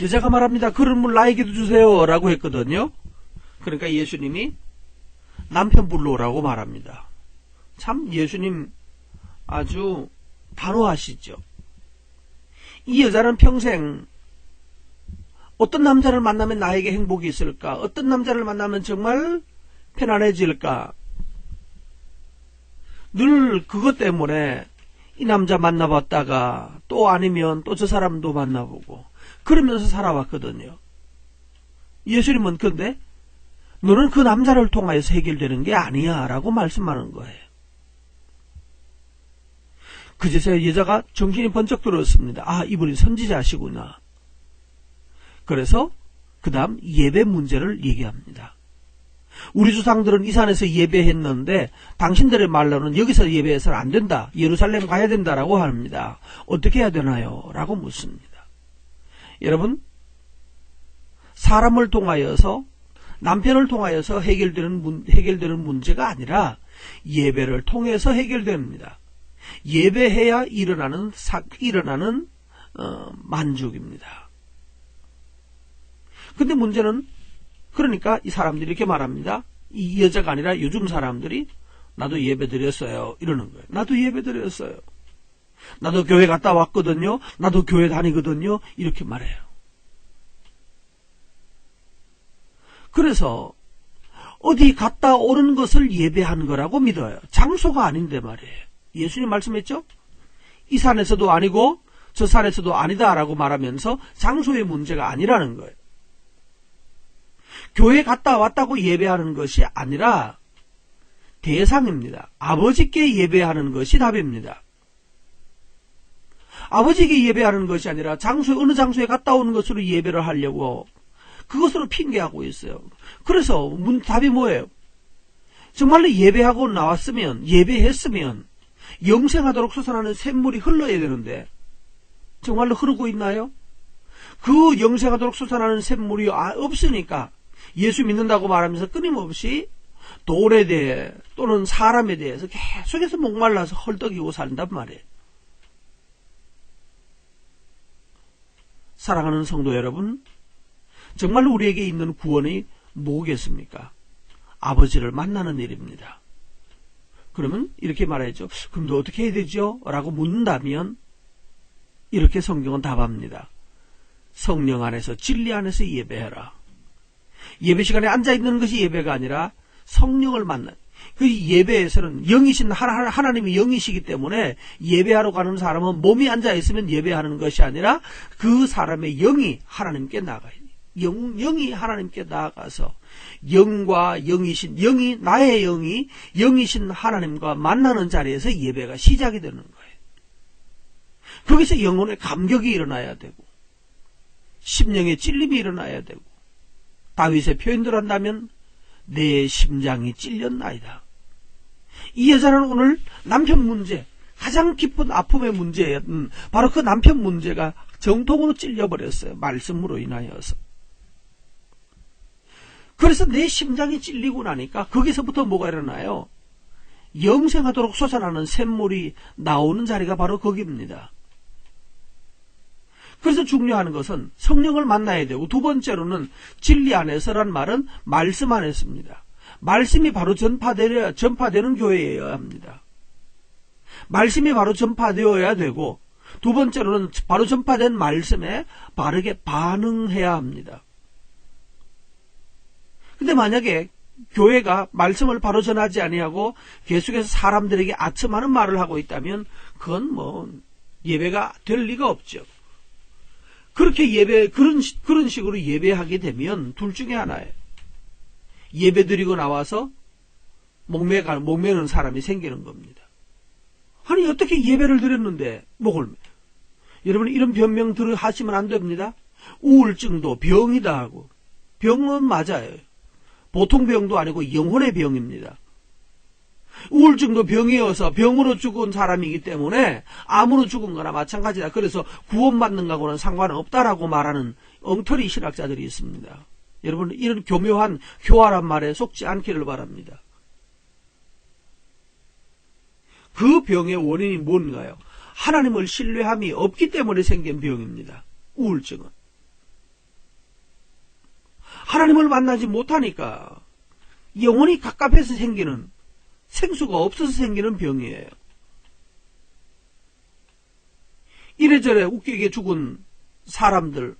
여자가 말합니다. 그런 물 나에게도 주세요 라고 했거든요. 그러니까 예수님이 남편 불러오라고 말합니다. 참 예수님 아주 단호하시죠. 이 여자는 평생 어떤 남자를 만나면 나에게 행복이 있을까? 어떤 남자를 만나면 정말 편안해질까? 늘 그것 때문에 이 남자 만나봤다가 또 아니면 또 저 사람도 만나보고 그러면서 살아왔거든요. 예수님은 근데 너는 그 남자를 통하여서 해결되는 게 아니야 라고 말씀하는 거예요. 그제서야 여자가 정신이 번쩍 들었습니다. 아, 이분이 선지자시구나. 그래서 그 다음 예배 문제를 얘기합니다. 우리 조상들은 이 산에서 예배했는데 당신들의 말로는 여기서 예배해서는 안 된다. 예루살렘 가야 된다라고 합니다. 어떻게 해야 되나요? 라고 묻습니다. 여러분, 사람을 통하여서 남편을 통하여서 해결되는 문제가 아니라 예배를 통해서 해결됩니다. 예배해야 일어나는 만족입니다. 근데 문제는 그러니까 이 사람들이 이렇게 말합니다. 이 여자가 아니라 요즘 사람들이 나도 예배 드렸어요 이러는 거예요. 나도 예배 드렸어요. 나도 교회 갔다 왔거든요. 나도 교회 다니거든요. 이렇게 말해요. 그래서 어디 갔다 오는 것을 예배한 거라고 믿어요. 장소가 아닌데 말이에요. 예수님 말씀했죠? 이 산에서도 아니고 저 산에서도 아니다라고 말하면서 장소의 문제가 아니라는 거예요. 교회 갔다 왔다고 예배하는 것이 아니라 대상입니다. 아버지께 예배하는 것이 답입니다. 아버지께 예배하는 것이 아니라 어느 장소에 갔다 오는 것으로 예배를 하려고 그것으로 핑계하고 있어요. 그래서 답이 뭐예요? 정말로 예배하고 나왔으면, 예배했으면 영생하도록 솟아나는 샘물이 흘러야 되는데 정말로 흐르고 있나요? 그 영생하도록 솟아나는 샘물이 없으니까 예수 믿는다고 말하면서 끊임없이 돈에 대해 또는 사람에 대해서 계속해서 목말라서 헐떡이고 산단 말이에요. 사랑하는 성도 여러분, 정말로 우리에게 있는 구원이 뭐겠습니까? 아버지를 만나는 일입니다. 그러면 이렇게 말하죠. 그럼 너 어떻게 해야 되죠? 라고 묻는다면 이렇게 성경은 답합니다. 성령 안에서 진리 안에서 예배해라. 예배 시간에 앉아있는 것이 예배가 아니라 성령을 만나. 그 예배에서는 영이신 하나님이 영이시기 때문에 예배하러 가는 사람은 몸이 앉아있으면 예배하는 것이 아니라 그 사람의 영이 하나님께 나가요. 영이 하나님께 나아가서 영과 영이 나의 영이 영이신 하나님과 만나는 자리에서 예배가 시작이 되는 거예요. 거기서 영혼의 감격이 일어나야 되고 심령의 찔림이 일어나야 되고 다윗의 표현대로 한다면 내 심장이 찔렸나이다. 이 여자는 오늘 남편 문제, 가장 깊은 아픔의 문제에 바로 그 남편 문제가 정통으로 찔려버렸어요. 말씀으로 인하여서. 그래서 내 심장이 찔리고 나니까 거기서부터 뭐가 일어나요? 영생하도록 솟아나는 샘물이 나오는 자리가 바로 거기입니다. 그래서 중요한 것은 성령을 만나야 되고 두 번째로는 진리 안에서란 말은 말씀 안에서입니다. 말씀이 바로 전파되는 교회여야 합니다. 말씀이 바로 전파되어야 되고 두 번째로는 바로 전파된 말씀에 바르게 반응해야 합니다. 근데 만약에 교회가 말씀을 바로 전하지 아니하고 계속해서 사람들에게 아첨하는 말을 하고 있다면 그건 예배가 될 리가 없죠. 그렇게 그런 식으로 예배하게 되면 둘 중에 하나예요. 예배 드리고 나와서 목매는 사람이 생기는 겁니다. 아니 어떻게 예배를 드렸는데 목을 매? 여러분 이런 변명 하시면 안 됩니다. 우울증도 병이다 하고 병은 맞아요. 보통 병도 아니고 영혼의 병입니다. 우울증도 병이어서 병으로 죽은 사람이기 때문에 암으로 죽은 거나 마찬가지다. 그래서 구원받는 거하고는 상관은 없다라고 말하는 엉터리 신학자들이 있습니다. 여러분 이런 교묘한 교활한 말에 속지 않기를 바랍니다. 그 병의 원인이 뭔가요? 하나님을 신뢰함이 없기 때문에 생긴 병입니다. 우울증은. 하나님을 만나지 못하니까 영혼이 갑갑해서 생기는, 생수가 없어서 생기는 병이에요. 이래저래 웃기게 죽은 사람들,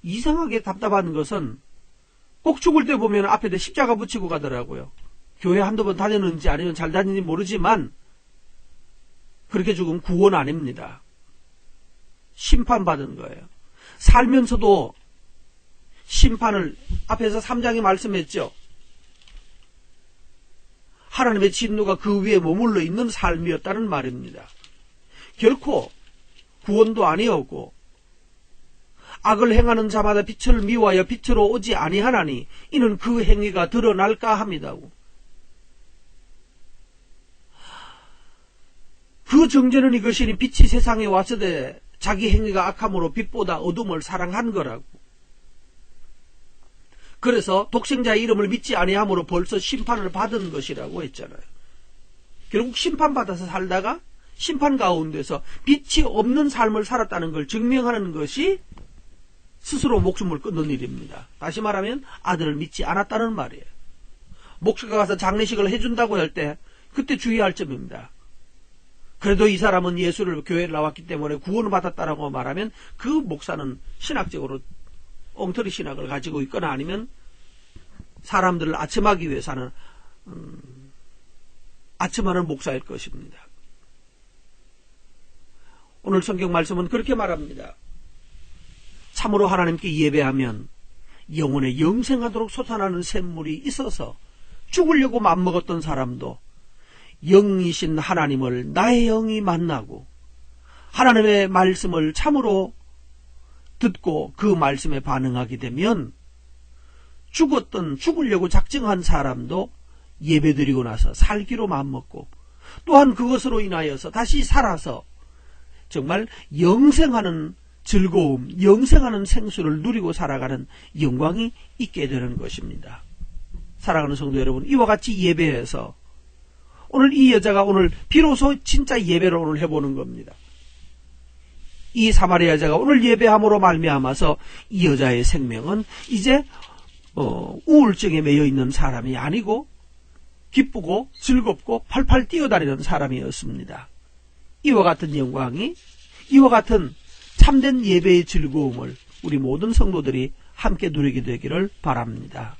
이상하게 답답한 것은 꼭 죽을 때 보면 앞에다 십자가 붙이고 가더라고요. 교회 한두 번 다녔는지 아니면 잘 다니는지 모르지만 그렇게 죽으면 구원 아닙니다. 심판받은 거예요. 살면서도 심판을, 앞에서 3장에 말씀했죠. 하나님의 진노가 그 위에 머물러 있는 삶이었다는 말입니다. 결코 구원도 아니었고, 악을 행하는 자마다 빛을 미워하여 빛으로 오지 아니하나니 이는 그 행위가 드러날까 합니다고. 그 정죄는 이것이니 빛이 세상에 왔으되 자기 행위가 악함으로 빛보다 어둠을 사랑한 거라고. 그래서 독생자의 이름을 믿지 아니함으로 벌써 심판을 받은 것이라고 했잖아요. 결국 심판받아서 살다가 심판 가운데서 빛이 없는 삶을 살았다는 걸 증명하는 것이 스스로 목숨을 끊는 일입니다. 다시 말하면 아들을 믿지 않았다는 말이에요. 목사가 가서 장례식을 해준다고 할 때 그때 주의할 점입니다. 그래도 이 사람은 예수를 교회를 나왔기 때문에 구원을 받았다라고 말하면 그 목사는 신학적으로 엉터리 신학을 가지고 있거나 아니면 사람들을 아첨하기 위해서는 아첨하는 목사일 것입니다. 오늘 성경 말씀은 그렇게 말합니다. 참으로 하나님께 예배하면 영혼에 영생하도록 솟아나는 샘물이 있어서 죽으려고 맘먹었던 사람도 영이신 하나님을 나의 영이 만나고 하나님의 말씀을 참으로 듣고 그 말씀에 반응하게 되면 죽으려고 작정한 사람도 예배드리고 나서 살기로 맘먹고 또한 그것으로 인하여서 다시 살아서 정말 영생하는 즐거움, 영생하는 생수를 누리고 살아가는 영광이 있게 되는 것입니다. 사랑하는 성도 여러분, 이와 같이 예배해서 오늘 이 여자가 오늘 비로소 진짜 예배를 오늘 해보는 겁니다. 이 사마리아 여자가 오늘 예배함으로 말미암아서 이 여자의 생명은 이제 우울증에 매여 있는 사람이 아니고 기쁘고 즐겁고 팔팔 뛰어다니는 사람이었습니다. 이와 같은 영광이, 이와 같은 참된 예배의 즐거움을 우리 모든 성도들이 함께 누리게 되기를 바랍니다.